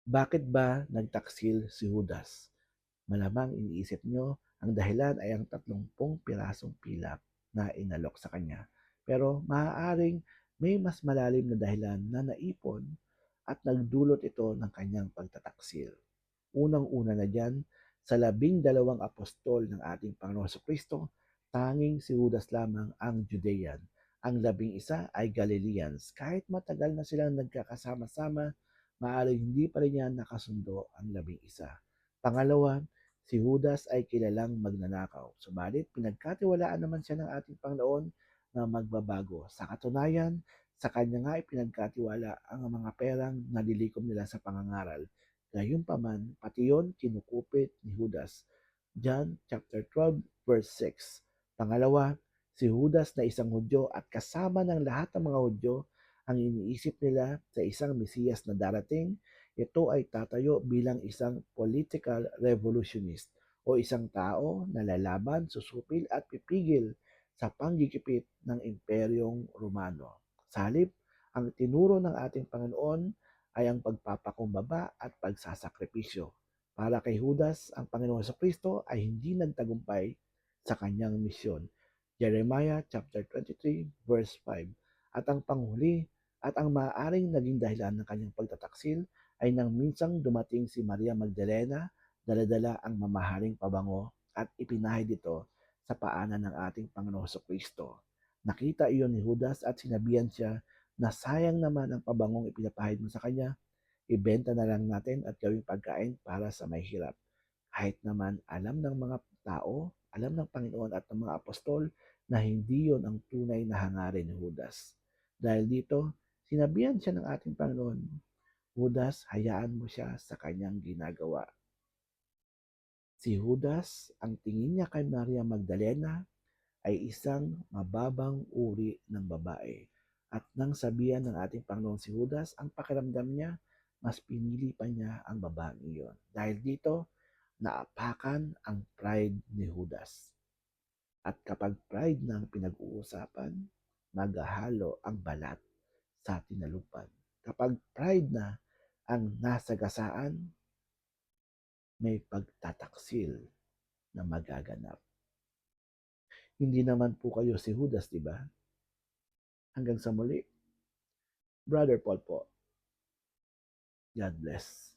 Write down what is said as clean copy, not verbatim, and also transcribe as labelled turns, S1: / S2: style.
S1: Bakit ba nagtaksil si Judas? Malamang iniisip nyo, ang dahilan ay ang 30 pirasong pilak na inalok sa kanya. Pero maaaring may mas malalim na dahilan na naipon at nagdulot ito ng kanyang pagtataksil. Unang-una na diyan, sa 12 apostol ng ating Panginoon Kristo, tanging si Judas lamang ang Judean. Ang 11 ay Galileans. Kahit matagal na silang nagkakasama-sama, maaaring hindi pa rin niya nakasundo ang 11. Pangalawa, si Judas ay kilalang magnanakaw. Subalit, pinagkatiwalaan naman siya ng ating Panginoon na magbabago. Sa katunayan, sa kanya nga ipinagkatiwala ang mga perang nalilikom nila sa pangangaral. Gayunpaman, pati yon kinukupit ni Judas. John chapter 12 verse 6. Pangalawa, si Judas na isang Hudyo at kasama ng lahat ng mga Hudyo, ang iniisip nila sa isang Mesiyas na darating, ito ay tatayo bilang isang political revolutionist o isang tao na lalaban, susupil at pipigil sa panggigipit ng Imperyong Romano. Sa halip, ang tinuro ng ating Panginoon ay ang pagpapakumbaba at pagsasakripisyo. Para kay Judas, ang Panginoon Kristo ay hindi nagtagumpay sa kanyang misyon. Jeremiah chapter 23 verse 5. At ang panghuli at ang maaaring naging dahilan ng kanyang pagtataksil ay nang minsang dumating si Maria Magdalena, daladala ang mamahaling pabango at ipinahid ito sa paanan ng ating Panginoon Kristo. Nakita iyon ni Judas at sinabihan siya na sayang naman ang pabangong ipinapahid mo sa kanya, ibenta na lang natin at gawing pagkain para sa may hirap. Kahit naman alam ng mga tao, alam ng Panginoon at ng mga apostol na hindi yon ang tunay na hangarin ni Judas. Dahil dito, sinabihan siya ng ating Panginoon, Judas, hayaan mo siya sa kanyang ginagawa. Si Judas, ang tingin niya kay Maria Magdalena ay isang mababang uri ng babae. At nang sabihan ng ating Panginoon si Judas, ang pakiramdam niya, mas pinili pa niya ang babaeng iyon. Dahil dito, naapakan ang pride ni Judas. At kapag pride na ang pinag-uusapan, maghahalo ang balat sa tinalupan. Kapag pride na ang nasagasaan, may pagtataksil na magaganap. Hindi naman po kayo si Judas, di ba? Hanggang sa muli, Brother Paul po. God bless.